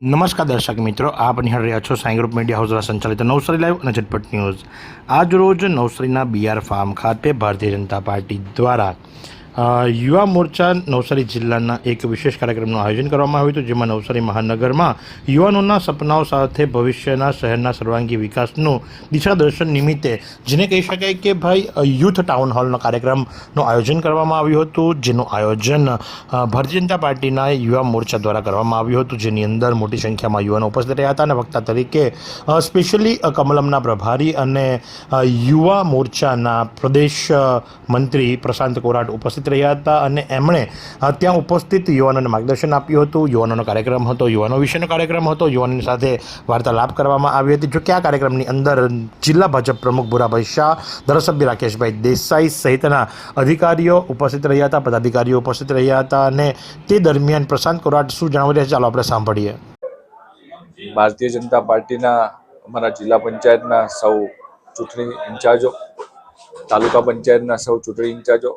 નમસ્કાર દર્શક મિત્રો, આપ નિહાળી રહ્યા છો સાઈ ગ્રુપ મીડિયા હાઉસ દ્વારા સંચાલિત નવસારી લાઈવ અને ઝટપટ ન્યૂઝ। આજ રોજ નવસારીના બીઆર ફાર્મ ખાતે ભારતીય જનતા પાર્ટી દ્વારા યુવા મોરચા નવસારી જિલ્લાના એક વિશેષ કાર્યક્રમનું આયોજન કરવામાં આવ્યું હતું, જેમાં નવસારી મહાનગરમાં યુવાનોના સપનાઓ સાથે ભવિષ્યના શહેરના સર્વાંગી વિકાસનું દિશાદર્શન નિમિત્તે, જેને કહી શકાય કે ભાઈ યુથ ટાઉન હોલનો કાર્યક્રમનું આયોજન કરવામાં આવ્યું હતું, જેનું આયોજન ભારતીય જનતા પાર્ટીના યુવા મોરચા દ્વારા કરવામાં આવ્યું હતું, જેની અંદર મોટી સંખ્યામાં યુવાનો ઉપસ્થિત રહ્યા હતા અને વક્તા તરીકે સ્પેશિયલી કમલમના પ્રભારી અને યુવા મોરચાના પ્રદેશ મંત્રી પ્રશાંત કોરાટ ઉપસ્થિત રહ્યા હતા અને એમણે ત્યાં ઉપસ્થિત યુવાનોને માર્ગદર્શન આપ્યું હતું। યુવાનોનો કાર્યક્રમ હતો, યુવાનો વિશેનો કાર્યક્રમ હતો, યુવાનોની સાથે વાર્તાલાપ કરવામાં આવી હતી। જો કે આ કાર્યક્રમની અંદર જિલ્લા ભાજપ પ્રમુખ ભૂરાભાઈ શાહ, ધારાસભ્ય રાકેશભાઈ દેસાઈ સહિતના અધિકારીઓ ઉપસ્થિત રહ્યા હતા, પદાધિકારીઓ ઉપસ્થિત રહ્યા હતા અને તે દરમિયાન પ્રશાંત કોરાટ શું જણાવી રહ્યા છે, ચાલો આપણે સાંભળીએ। ભારતીય જનતા પાર્ટીના અમારા જિલ્લા પંચાયતના સૌ ચૂંટણી ઇન્ચાર્જો, તાલુકા પંચાયતના સૌ ચૂંટણી ઇન્ચાર્જો,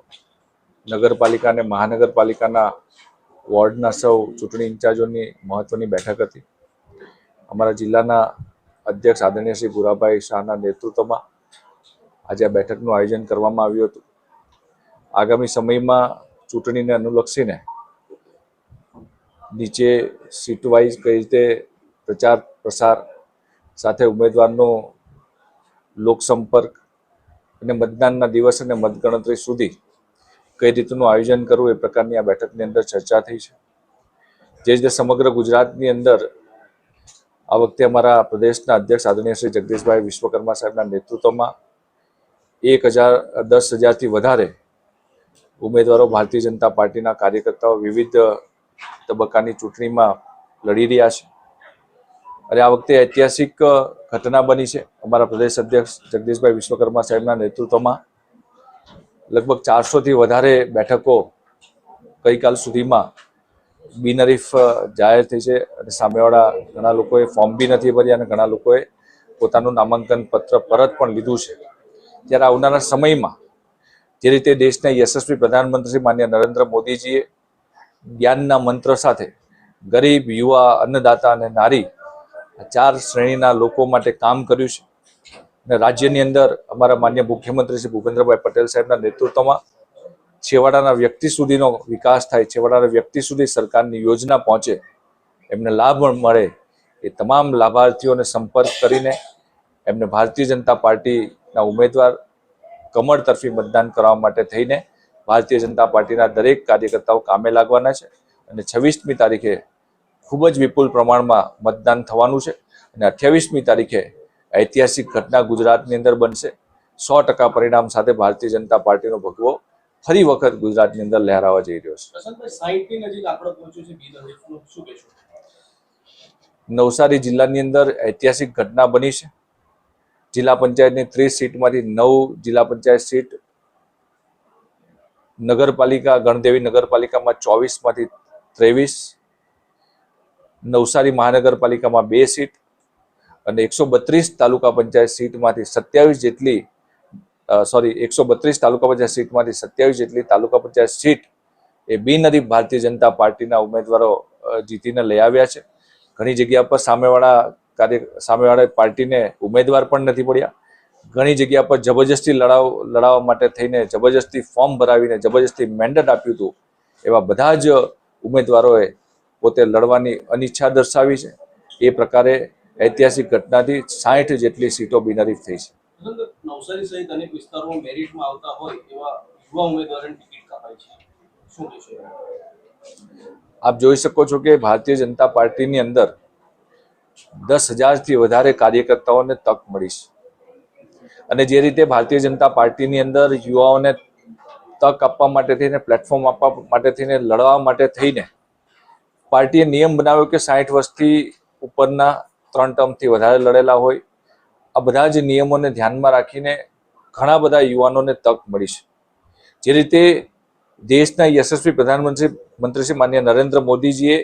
નગરપાલિકા અને મહાનગરપાલિકાના વોર્ડના સૌ ચૂંટણી ઇન્ચાર્જોની મહત્વની બેઠક હતી। અમારા જિલ્લાના અધ્યક્ષ આદરણીય શ્રી ભૂરાભાઈ શાહના નેતૃત્વમાં આજે આ બેઠકનું આયોજન કરવામાં આવ્યું હતું। આગામી સમયમાં ચૂંટણીને અનુલક્ષીને નીચે સીટ વાઇઝ કઈ રીતે પ્રચાર પ્રસાર સાથે ઉમેદવારનો લોકસંપર્ક અને મતદાનના દિવસ અને મતગણતરી સુધી કઈ રીતનું આયોજન કરવું એ પ્રકારની આ બેઠકની અંદર ચર્ચા થઈ છે। જે રીતે સમગ્ર ગુજરાતની અંદર આ વખતે અમારા પ્રદેશના અધ્યક્ષ આદરણીય શ્રી જગદીશભાઈ વિશ્વકર્મા સાહેબના નેતૃત્વમાં 10,000થી વધારે ઉમેદવારો ભારતીય જનતા પાર્ટીના કાર્યકર્તાઓ વિવિધ તબક્કાની ચૂંટણીમાં લડી રહ્યા છે અને આ વખતે ઐતિહાસિક ઘટના બની છે। અમારા પ્રદેશ અધ્યક્ષ જગદીશભાઈ વિશ્વકર્મા સાહેબના નેતૃત્વમાં લગભગ 400થી વધારે બેઠકો ગઈકાલ સુધીમાં બિનહરીફ જાહેર થઈ છે અને સામેવાળા ઘણા લોકોએ ફોર્મ બી નથી ભર્યા અને ઘણા લોકોએ પોતાનું નામાંકન પત્ર પરત પણ લીધું છે। ત્યારે આવનારા સમયમાં જે રીતે દેશના યશસ્વી પ્રધાનમંત્રી માનનીય નરેન્દ્ર મોદીજીએ જ્ઞાનના મંત્ર સાથે ગરીબ, યુવા, અન્નદાતા અને નારી 4 શ્રેણીના લોકો માટે કામ કર્યું છે અને રાજ્યની અંદર અમારા માન્ય મુખ્યમંત્રી શ્રી ભૂપેન્દ્રભાઈ પટેલ સાહેબના નેતૃત્વમાં છેવાડાના વ્યક્તિ સુધીનો વિકાસ થાય, છેવાડાના વ્યક્તિ સુધી સરકારની યોજના પહોંચે, એમને લાભ મળે, એ તમામ લાભાર્થીઓને સંપર્ક કરીને એમને ભારતીય જનતા પાર્ટીના ઉમેદવાર કમળ તરફી મતદાન કરવા માટે થઈને ભારતીય જનતા પાર્ટીના દરેક કાર્યકર્તાઓ કામે લાગવાના છે અને 26મી તારીખે ખૂબ જ વિપુલ પ્રમાણમાં મતદાન થવાનું છે અને 28મી તારીખે ઐતિહાસિક ઘટના ગુજરાતની અંદર બનશે। 100% પરિણામ સાથે ભારતીય જનતા પાર્ટીનો ભગવો ફરી વખત ગુજરાતની અંદર લહેરાવા જઈ રહ્યો છે। નવસારી જિલ્લાની અંદર ઐતિહાસિક ઘટના બની છે। જિલ્લા પંચાયતની 30 સીટમાંથી 9 જિલ્લા પંચાયત સીટ, નગરપાલિકા ગણદેવી નગરપાલિકામાં 24માંથી 23, નવસારી મહાનગરપાલિકામાં 2 સીટ અને 132 તાલુકા પંચાયત સીટમાંથી 27 જેટલી 132 તાલુકા પંચાયત સીટમાંથી 27 જેટલી તાલુકા પંચાયત સીટ એ બિનહરીફ ભારતીય જનતા પાર્ટીના ઉમેદવારો જીતીને લઈ આવ્યા છે। ઘણી જગ્યા પર સામેવાળા પાર્ટીને ઉમેદવાર પણ નથી પડ્યા, ઘણી જગ્યા પર જબરજસ્તી લડાવવા માટે થઈને જબરજસ્તી ફોર્મ ભરાવીને જબરજસ્તી મેન્ડેટ આપ્યું હતું, એવા બધા જ ઉમેદવારોએ પોતે લડવાની અનિચ્છા દર્શાવી છે। એ પ્રકારે ઐતિહાસિક ઘટનાથી 60 જેટલી સીટો બિનહરીફ થઈ છે। નવસારી સહિત અનેક વિસ્તારોમાં મેરિટમાં આવતા હોય એવા યુવા ઉમેદવારોની ટિકિટ કપાઈ છે, શું કહેશો? આપ જોઈ શકો છો કે ભારતીય જનતા પાર્ટીની અંદર 10,000થી વધારે કાર્યકર્તાઓને તક મળી છે અને જે રીતે ભારતીય જનતા પાર્ટીની અંદર યુવાઓને તક આપવા માટે થઈને, પ્લેટફોર્મ આપવા માટે થઈને, લડવા માટે થઈને પાર્ટીએ નિયમ બનાવ્યો કે 60 વર્ષથી ઉપરના 3 ટર્મથી વધારે લડેલા હોય, આ બધા જ નિયમોને ધ્યાનમાં રાખીને ઘણા બધા યુવાનોને તક મળી છે। જે રીતે દેશના યશસ્વી પ્રધાનમંત્રી શ્રી માનનીય નરેન્દ્ર મોદીજીએ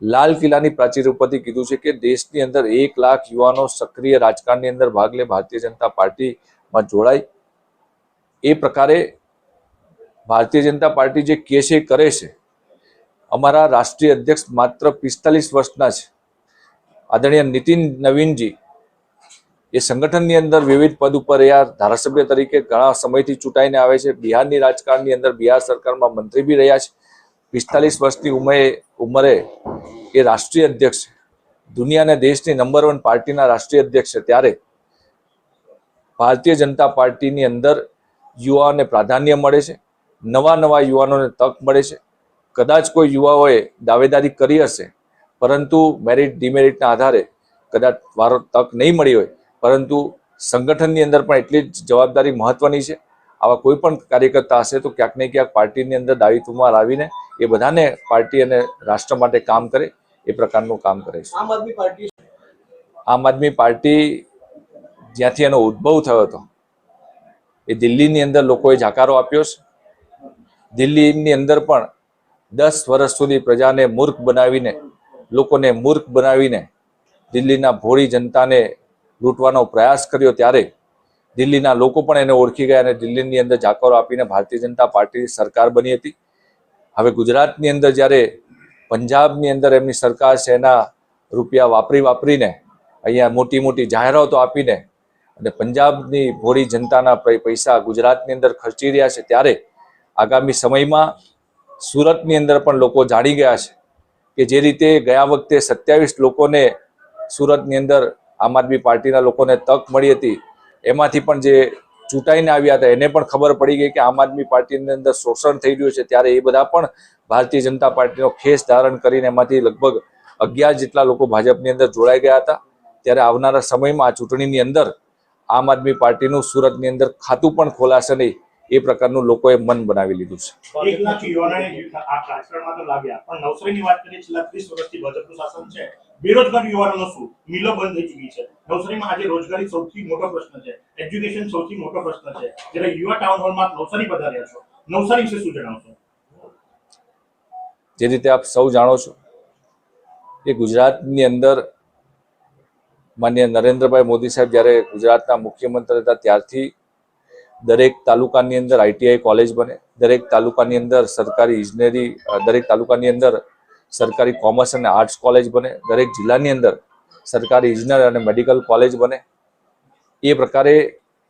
લાલ કિલ્લાની પ્રાચીર ઉપરથી કીધું છે કે દેશની અંદર 1 લાખ યુવાનો સક્રિય રાજકારણની અંદર ભાગ લે, ભારતીય જનતા પાર્ટીમાં જોડાય। એ પ્રકારે ભારતીય જનતા પાર્ટી જે કહે છે કરે છે। અમારા રાષ્ટ્રીય અધ્યક્ષ માત્ર 45 વર્ષના છે આદરણીય નીતિન નવીનજી એ સંગઠનની અંદર વિવિધ પદ ઉપર રહ્યા, ધારાસભ્ય તરીકે ઘણા સમયથી ચૂંટાઈને આવે છે, બિહારની રાજકારણની અંદર બિહાર સરકારમાં મંત્રી બી રહ્યા છે, 45 વર્ષની ઉંમરે એ રાષ્ટ્રીય અધ્યક્ષ છે, દુનિયા અને દેશની નંબર 1 પાર્ટીના રાષ્ટ્રીય અધ્યક્ષ છે. ત્યારે ભારતીય જનતા પાર્ટીની અંદર યુવાઓને પ્રાધાન્ય મળે છે, નવા યુવાનોને તક મળે છે. કદાચ કોઈ યુવાઓએ દાવેદારી કરી હશે, પરંતુ મેરિટ ડિમેરિટના આધારે કદાચ તક નહીં મળી હોય, પરંતુ સંગઠનની અંદર પણ એટલી જ જવાબદારી મહત્વની છે. આવા કોઈ પણ કાર્યકર્તા હશે તો ક્યાંક ને ક્યાંક પાર્ટીની અંદર દાયિત્વમાં લાવીને એ બધાને પાર્ટી અને રાષ્ટ્ર માટે કામ કરે એ પ્રકારનું કામ કરે છે. આમ આદમી પાર્ટી જ્યાંથી એનો ઉદ્ભવ થયો હતો એ દિલ્હીની અંદર લોકોએ જાકારો આપ્યો છે. દિલ્હીની અંદર પણ 10 વર્ષ સુધી પ્રજાને મૂર્ખ બનાવીને, લોકોને મૂર્ખ બનાવીને દિલ્હીના ભોળી જનતાને લૂંટવાનો પ્રયાસ કર્યો. ત્યારે દિલ્હીના લોકો પણ એને ઓળખી ગયા અને દિલ્હીની અંદર જાકારો આપીને ભારતીય જનતા પાર્ટી સરકાર બની હતી. હવે ગુજરાતની અંદર જ્યારે પંજાબની અંદર એમની સરકાર છે, એના રૂપિયા વાપરીને અહીંયા મોટી જાહેરાતો આપીને અને પંજાબની ભોળી જનતાના પૈસા ગુજરાતની અંદર ખર્ચી રહ્યા છે. ત્યારે આગામી સમયમાં સુરતની અંદર પણ લોકો જાણી ગયા છે કે જે રીતે ગયા વખતે 27 લોકોને સુરતની અંદર આમ આદમી પાર્ટીના લોકોને તક મળી હતી, એમાંથી પણ જે ચૂંટાઈને આવ્યા હતા એને પણ ખબર પડી ગઈ કે આમ આદમી પાર્ટીની અંદર શોષણ થઈ રહ્યું છે. ત્યારે એ બધા પણ ભારતીય જનતા પાર્ટીનો ખેસ ધારણ કરીને એમાંથી લગભગ 11 જેટલા લોકો ભાજપની અંદર જોડાઈ ગયા હતા. ત્યારે આવનારા સમયમાં આ ચૂંટણીની અંદર આમ આદમી પાર્ટીનું સુરતની અંદર ખાતું પણ ખોલાશે નહીં, એ પ્રકારનું લોકોએ મન બનાવી લીધું છે. 1 લાખ યુવાનોને આ રાજકારણમાં તો લાવ્યા, પણ નવસારીની વાત કરીએ, છેલ્લા 30 વર્ષથી ભાજપનું શાસન છે. બેરોજગાર યુવાનોનો શું? મિલો બંધ થઈ ચૂકી છે. નવસારીમાં આજે રોજગારી સૌથી મોટો પ્રશ્ન છે, એજ્યુકેશન સૌથી મોટો પ્રશ્ન છે. જ્યારે યુવા ટાઉન હોલમાં નવસારી પધાર્યા છો, નવસારી વિશે શું જણાવશો? જે રીતે આપ સૌ જાણો છો કે ગુજરાતની અંદર માનનીય નરેન્દ્રભાઈ મોદી સાહેબ જ્યારે ગુજરાતના મુખ્યમંત્રી હતા ત્યારથી દરેક તાલુકાની અંદર ITI કોલેજ બને, દરેક તાલુકાની અંદર સરકારી ઇજનેરી, દરેક તાલુકાની અંદર સરકારી કોમર્સ અને આર્ટ્સ કોલેજ બને, દરેક જિલ્લાની અંદર સરકારી ઇજનેર અને મેડિકલ કોલેજ બને. એ પ્રકારે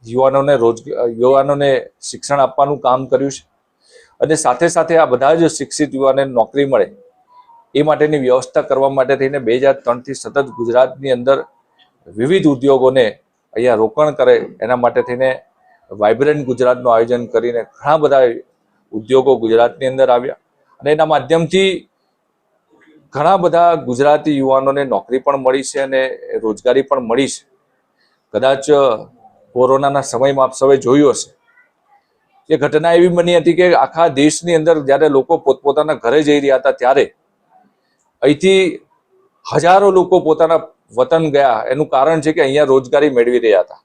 યુવાનોને શિક્ષણ આપવાનું કામ કર્યું છે. અને સાથે સાથે આ બધા જ શિક્ષિત યુવાનોને નોકરી મળે એ માટેની વ્યવસ્થા કરવા માટે થઈને 2003થી સતત ગુજરાતની અંદર વિવિધ ઉદ્યોગોને અહીંયા રોકાણ કરે એના માટે થઈને વાઇબ્રન્ટ ગુજરાતનું આયોજન કરીને ઘણા બધા ઉદ્યોગો ગુજરાતની અંદર આવ્યા અને એના માધ્યમથી ઘણા બધા ગુજરાતી યુવાનોને નોકરી પણ મળી છે અને રોજગારી પણ મળી છે. કદાચ કોરોનાના સમયમાં આપ સૌએ જોયું હશે એ ઘટના એવી બની હતી કે આખા દેશની અંદર જ્યારે લોકો પોતપોતાના ઘરે જઈ રહ્યા હતા ત્યારે અહીંથી હજારો લોકો પોતાના વતન ગયા. એનું કારણ છે કે અહીંયા રોજગારી મેળવી રહ્યા હતા,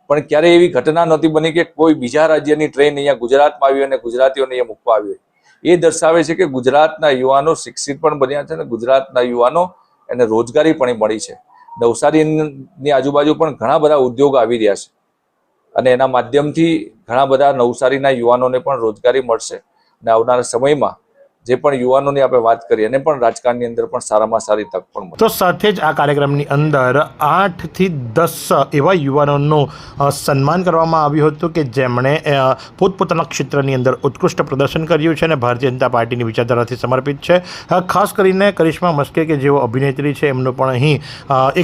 પણ ક્યારેય એવી ઘટના નહોતી બની કે કોઈ બીજા રાજ્યની ટ્રેન અહીંયા ગુજરાતમાં આવી અને ગુજરાતીઓને અહીંયા મૂકવા આવી. એ દર્શાવે છે કે ગુજરાતના યુવાનો શિક્ષિત પણ બન્યા છે અને ગુજરાતના યુવાનો એને રોજગારી પણ મળી છે. નવસારીની આજુબાજુ પણ ઘણા બધા ઉદ્યોગો આવી રહ્યા છે અને એના માધ્યમથી ઘણા બધા નવસારીના યુવાનોને પણ રોજગારી મળશે અને આવનારા સમયમાં જે પણ યુવાનોની આપણે વાત કરીએ એને પણ રાજકારણની અંદર પણ સારામાં સારી તક પણ મળે. તો સાથે જ આ કાર્યક્રમની અંદર 8 થી 10 એવા યુવાનોનું સન્માન કરવામાં આવ્યું હતું કે જેમણે પોતપોતાના ક્ષેત્રની અંદર ઉત્કૃષ્ટ પ્રદર્શન કર્યું છે અને ભારતીય જનતા પાર્ટીની વિચારધારાથી સમર્પિત છે. ખાસ કરીને કરિશ્મા મસ્કે કે જેઓ અભિનેત્રી છે એમનું પણ અહીં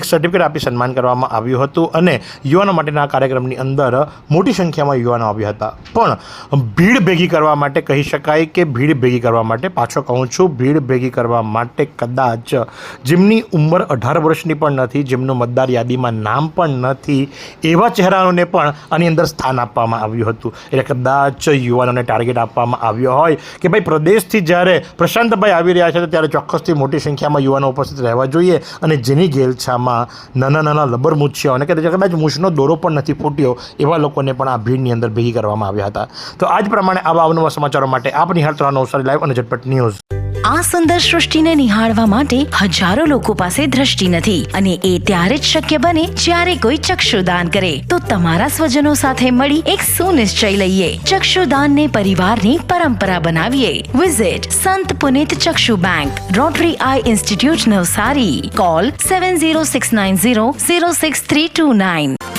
એક સર્ટિફિકેટ આપી સન્માન કરવામાં આવ્યું હતું અને યુવાનો માટેના કાર્યક્રમની અંદર મોટી સંખ્યામાં યુવાનો આવ્યા હતા. પણ ભીડ ભેગી કરવા માટે કહી શકાય કે ભીડ ભેગી કરવા માટે પાછો કહું છું, ભીડ ભેગી કરવા માટે કદાચ જેમની ઉંમર 18 વર્ષની પણ નથી, જેમનું મતદાર યાદીમાં નામ પણ નથી, એવા ચહેરાઓને પણ આની અંદર સ્થાન આપવામાં આવ્યું હતું. એટલે કદાચ યુવાનોને ટાર્ગેટ આપવામાં આવ્યો હોય કે ભાઈ પ્રદેશથી જ્યારે પ્રશાંતભાઈ આવી રહ્યા છે ત્યારે ચોક્કસથી મોટી સંખ્યામાં યુવાનો ઉપસ્થિત રહેવા જોઈએ અને જેની ઘેલછામાં નાના લબરમૂછીઓ અને કદાચ મૂછનો દોરો પણ નથી ફૂટ્યો એવા લોકોને પણ આ ભીડની અંદર ભેગી કરવામાં આવ્યા હતા. તો આજ પ્રમાણે આવા અવનવા સમાચારો માટે આપ નિહાળતા રહો નવસારી લાઈવ અને ઝટપટ ન્યૂઝ. આ સુંદર સૃષ્ટિને નિહાળવા માટે હજારો લોકો પાસે દ્રષ્ટિ નથી અને એ ત્યારે જ શક્ય બને જ્યારે કોઈ ચક્ષુદાન કરે. તો તમારા સ્વજનો સાથે મળી એક સુનિશ્ચય લઈએ. ચક્ષુદાનને પરિવારની પરંપરા બનાવીએ. Visit Sant Punit Chakshu bank, Rotary eye institute Navsari. Call 7069006329.